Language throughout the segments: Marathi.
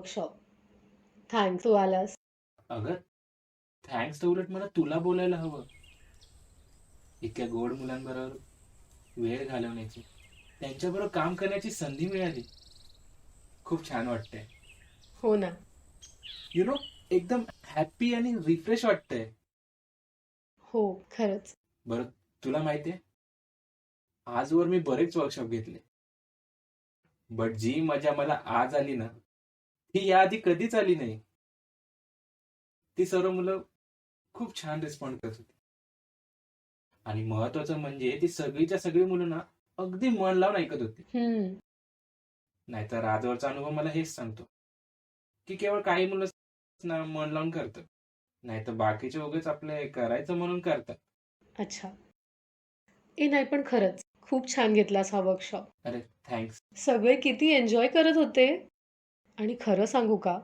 वर्कशॉप. थँक्स तू आलास. अगं, थँक्स तर उलट मला तुला बोलायला हवं. इतक्या गोड मुलांबरोबर वेळ घालवण्याची, त्यांच्याबरोबर काम करण्याची संधी मिळाली. खूप छान वाटतंय. हो ना. यु नो, एकदम हॅप्पी आणि रिफ्रेश वाटतंय. हो, खरंच. बरं, तुला माहितीये, आजवर मी बरेच वर्कशॉप घेतले, बट जी मजा मला आज आली ना, ती याआधी कधीच आली नाही. ती सर्व मुलं खूप छान रिस्पॉन्ड करत होती. आणि महत्वाचं म्हणजे ती सगळीच्या सगळी मुलं ना अगदी मन लावून ऐकत होती. हं. नाहीतर आजवरचा अनुभव मला हेच सांगतो की केवळ काही मुलं ना मन लावून करतात, नाहीतर बाकीचे उगेच आपले करायचं म्हणून करतात. अच्छा. नाही पण खरंच खूप छान घेतलास हा वर्कशॉप. अरे, थँक्स. सगळे किती एन्जॉय करत होते आणि खरं सांगू का?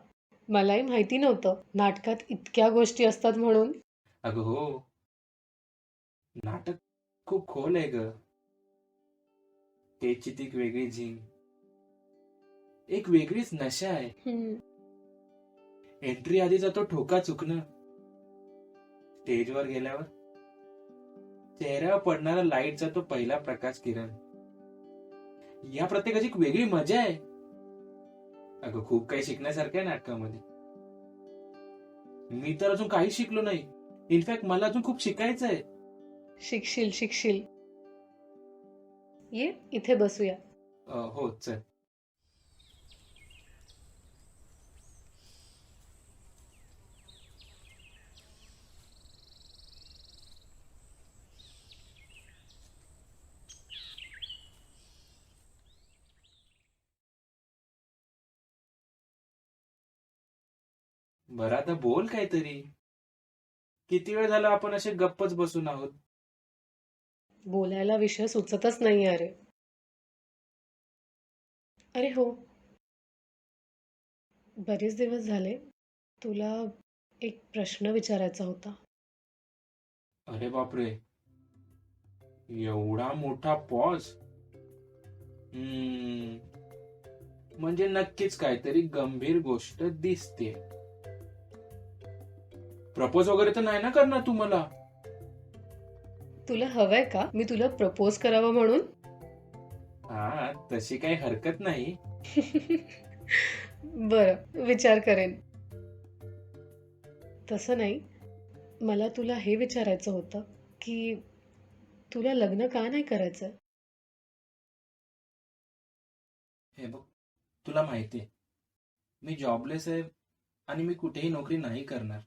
मलाही माहिती नव्हतं नाटकात इतक्या गोष्टी असतात म्हणून. अगं हो, नाटक खूप खोल आहे ग. त्याची ती एक वेगळी झिंग, एक वेगळीच नशा आहे. हं. एंट्री आधीचा तो ठोका चुकणं, स्टेजवर गेल्यावर चेहऱ्यावर पडणारा लाईटचा तो पहिला प्रकाश किरण, या प्रत्येकाची एक वेगळी मजा आहे. अगं, खूप काही शिकण्यासारखं आहे नाटकामध्ये. मी तर अजून काही शिकलो नाही. इनफॅक्ट मला अजून खूप शिकायचं आहे. शिकशील, शिकशील. ये इथे बसूया. हो, चल. बरं, आता बोल काहीतरी. किती वेळ झाला आपण असे गप्पच बसून आहोत. बोलायला विषय सुचतच नाहीये अरे. अरे हो, बरेच दिवस झाले. तुला एक प्रश्न विचारायचा होता. अरे बापरे, एवढा मोठा पॉज. म्हणजे नक्कीच काहीतरी गंभीर गोष्ट दिसते. प्रपोज वगैरे तर नाही ना करणार तू मला? तुला हवंय का मी तुला प्रपोज करावं म्हणून? हा, तशी काही हरकत नाही. बरं, विचार करेन. तसं नाही, मला तुला हे विचारायचं होतं, की तुला लग्न का नाही करायचं? हे बघ, तुला माहितीये, मी जॉबलेस आहे आणि मी कुठेही नोकरी नाही करणार.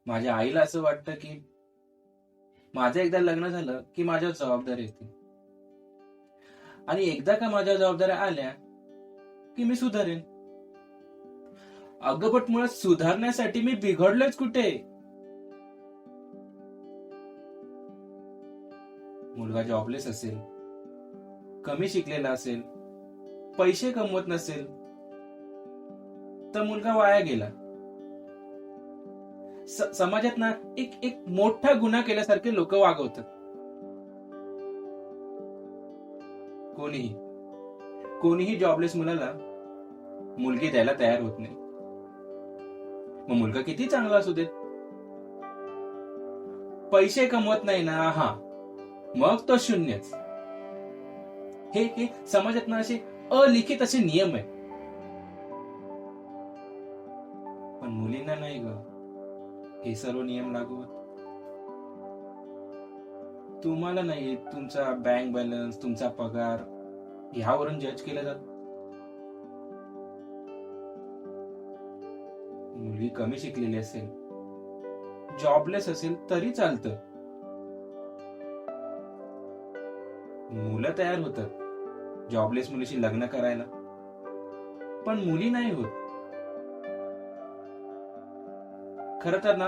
माझ्या आईला असं वाटतं की माझं एकदा लग्न झालं की माझ्यावर जबाबदारी येते, आणि एकदा का माझ्या जबाबदाऱ्या आल्या की मी सुधारेन. अगं, पण मुळात सुधारण्यासाठी मी बिघडलोच कुठे? मुलगा जॉबलेस असेल, कमी शिकलेला असेल, पैसे कमवत नसेल, तर मुलगा वाया गेला. समाजात ना एक एक मोठा गुन्हा केल्यासारखे लोक वागवतात. कोणीही कोणीही जॉबलेस मुलाला मुलगी द्यायला तयार होत नाही. मग मुलगा किती चांगला असू देत, पैसे कमवत नाही ना, हा, मग तो शून्यच. हे समाजात ना असे अलिखित असे नियम आहेत. पण मुलींना नाही ग हे सर्व नियम लागू होत. तुम्हाला नाही तुमचा बँक बॅलन्स, तुमचा पगार ह्यावरून जज केलं जात. मुलगी कमी शिकलेली असेल, जॉबलेस असेल तरी चालतं. मुलं तयार होतात जॉबलेस मुलीशी लग्न करायला, पण मुली नाही होत. खर तर ना,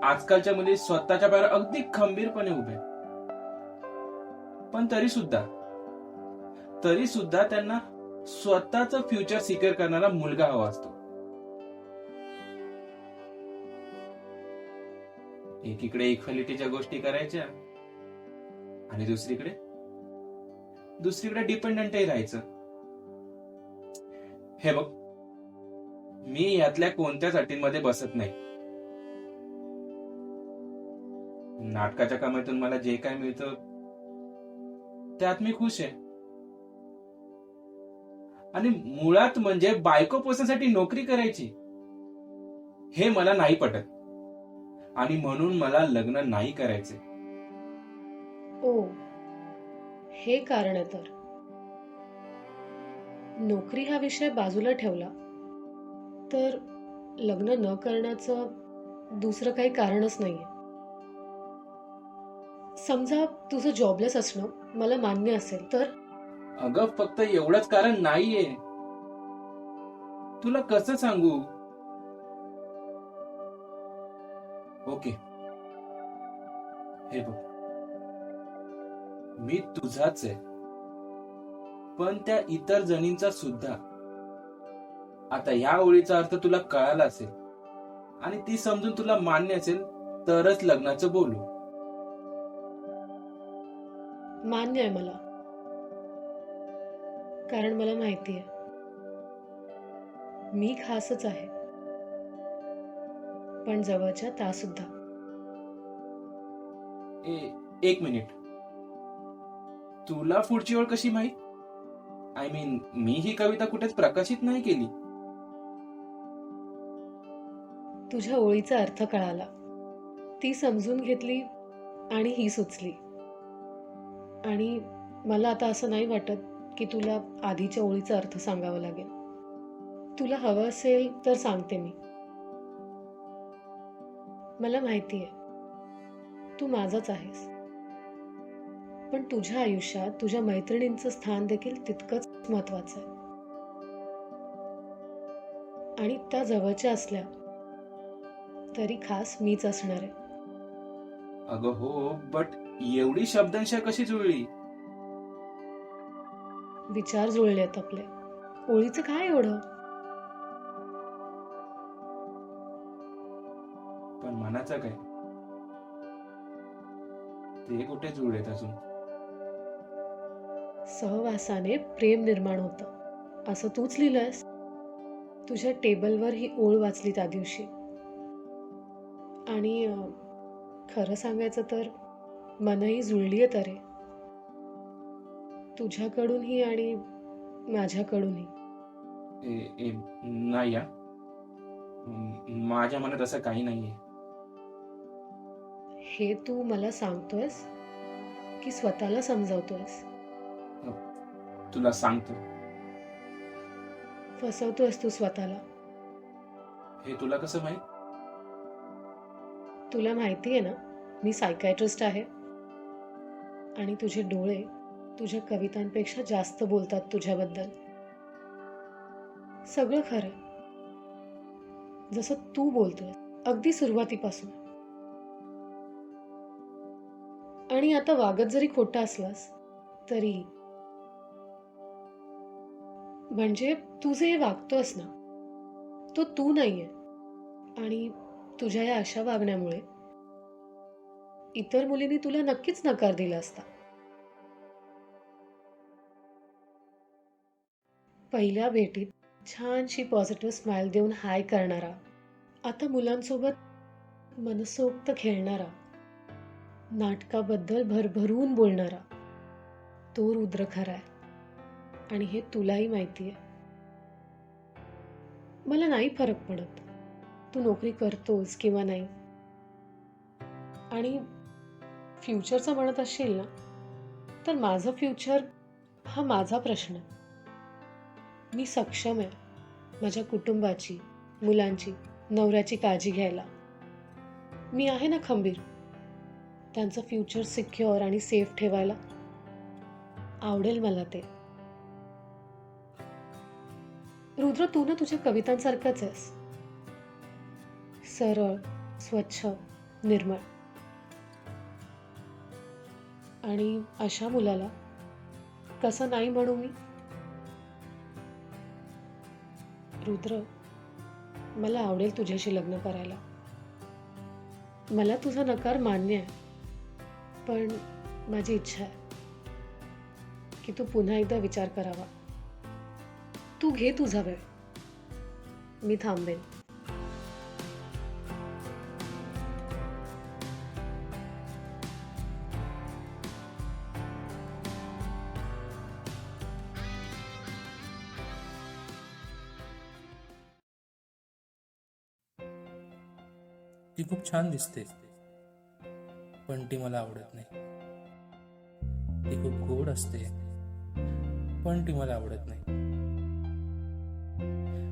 आजकालच्या मुली स्वतःच्या पायावर अगदी खंबीरपणे उभ्या, पण तरी सुद्धा त्यांना स्वतःच फ्युचर सिक्युअर करणारा मुलगा हवा असतो. एकीकडे इक्वॅलिटीच्या गोष्टी करायच्या आणि दुसरीकडे डिपेंडंटही राहायचं. हे बघ, मी यातल्या कोणत्याच अटींमध्ये बसत नाही. नाटकाच्या कामातून मला जे काय मिळतं त्यात मी खुश आहे. आणि मुळात म्हणजे बायको पोसण्यासाठी नोकरी करायची हे मला नाही पटत. आणि म्हणून मला लग्न नाही करायचे. ओ, हे कारण आहे तर. नोकरी हा विषय बाजूला ठेवला तर लग्न न करण्याचं दुसरं काही कारणच नाहीये. समजा तुझं जॉबलेस असणं मला मान्य असेल तर. अगं, फक्त एवढंच कारण नाहीये. तुला कसं सांगू? ओके, हे बघ, मी तुझाच आहे, पण त्या इतर जणींचा सुद्धा. आता या ओळीचा अर्थ तुला कळाला असेल आणि ती समजून तुला मान्य असेल तरच लग्नाचं बोलू. मान्य आहे मला, कारण मला माहिती आहे मी खासच आहे, पण जवळच्या त्या सुद्धा. एक मिनिट, तुला पुढची ओळ कशी माहित? आय मीन, मी ही कविता कुठेच प्रकाशित नाही केली. तुझ्या ओळीचा अर्थ कळाला, ती समजून घेतली आणि ही सुचली. आणि मला आता असं नाही वाटत की तुला आधीच्या ओळीचा अर्थ सांगावा लागेल. तुला हवं असेल तर सांगते मी. मला माहिती आहे तू माझाच आहेस, पण तुझ्या आयुष्यात तुझ्या मैत्रिणींचं स्थान देखील तितकंच महत्वाचं आहे. आणि त्या जवळच्या असल्या तरी खास मीच असणार आहे. अगं हो, बट एवढी शब्दांशा कशी जुळली? विचार जुळलेत आपले. ओळीचं काय एवढं? पण मनाचं काय? ते कुठे जुळलेत अजून? सहवासाने प्रेम निर्माण होतं असं तूच लिहिलंयस. तुझ्या टेबलवर ही ओळ वाचली त्या दिवशी. आणि खरं सांगायचं तर मनही जुळली आहे तरे, तुझ्याकडूनही आणि माझ्याकडूनही. नाही या, माझ्या मनात असं काही नाहीये. हे तू मला सांगतोयस की स्वतःला समजावतोयस? तुला सांगतो. फसवतोयस तू स्वतःला. हे तुला कसं माहित? तुला माहिती आहे ना मी सायकायट्रिस्ट आहे, आणि तुझे डोळे तुझ्या कवितांपेक्षा जास्त बोलतात तुझ्याबद्दल. सगळं खरं जसं तू बोलतोय अगदी सुरुवातीपासून. आणि आता वागत जरी खोटं असलास तरी, म्हणजे तू जे वागतोस ना तो तू नाहीये. आणि तुझ्या या अशा वागण्यामुळे इतर मुलींनी तुला नक्कीच नकार दिला असता. पहिल्या भेटीत छानशी पॉझिटिव्ह स्माइल देऊन हाय करणारा, आता मुलांसोबत मनसोक्त खेळणारा, नाटकाबद्दल भरभरून बोलणारा, तो रुद्र खरा आहे. आणि हे तुलाही माहिती आहे. मला नाही फरक पडत तू नोकरी करतोस किंवा नाही. आणि फ्युचरचं म्हणत असशील ना, तर माझं फ्युचर हा माझा प्रश्न आहे. मी सक्षम आहे माझ्या कुटुंबाची, मुलांची, नवऱ्याची काळजी घ्यायला. मी आहे ना खंबीर त्यांचं फ्युचर सिक्युअर आणि सेफ ठेवायला. आवडेल मला ते. रुद्र, तू ना तुझ्या कवितांसारखंच आहेस. सरळ, स्वच्छ, निर्मळ. आणि अशा मुलाला कसं नाही म्हणू मी? रुद्र, मला आवडेल तुझ्याशी लग्न करायला. मला तुझा नकार मान्य आहे, पण माझी इच्छा आहे की तू पुन्हा एकदा विचार करावा. तू घे तुझा वेळ. मी थांबेन. ती खूप छान दिसते, पण ती मला आवडत नाही. ती खूप गोड असते, पण ती मला आवडत नाही.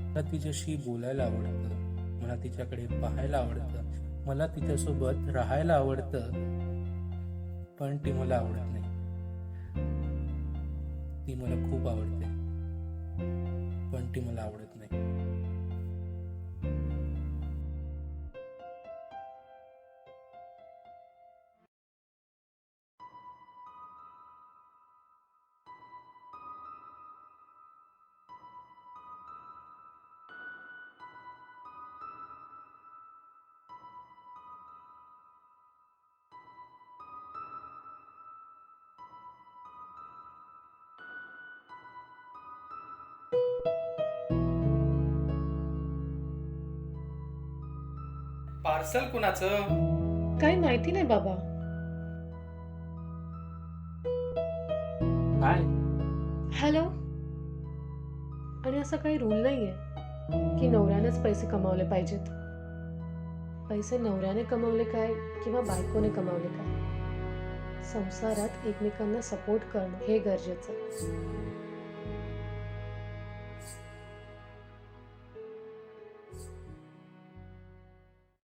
मला तिच्याशी बोलायला आवडतं, मला तिच्याकडे पाहायला आवडतं, मला तिच्यासोबत राहायला आवडतं, पण ती मला आवडत नाही. ती मला खूप आवडते, पण ती मला आवडत नाही. पार्सल कुणाचं? काही माहिती नाही बाबा. काय? हॅलो. आणि असा काही रूल नाहीये की नवऱ्यानेच पैसे कमावले पाहिजेत. पैसे नवऱ्याने कमावले काय किंवा बायकोने कमावले काय, संसारात एकमेकांना सपोर्ट करणं हे गरजेचं आहे.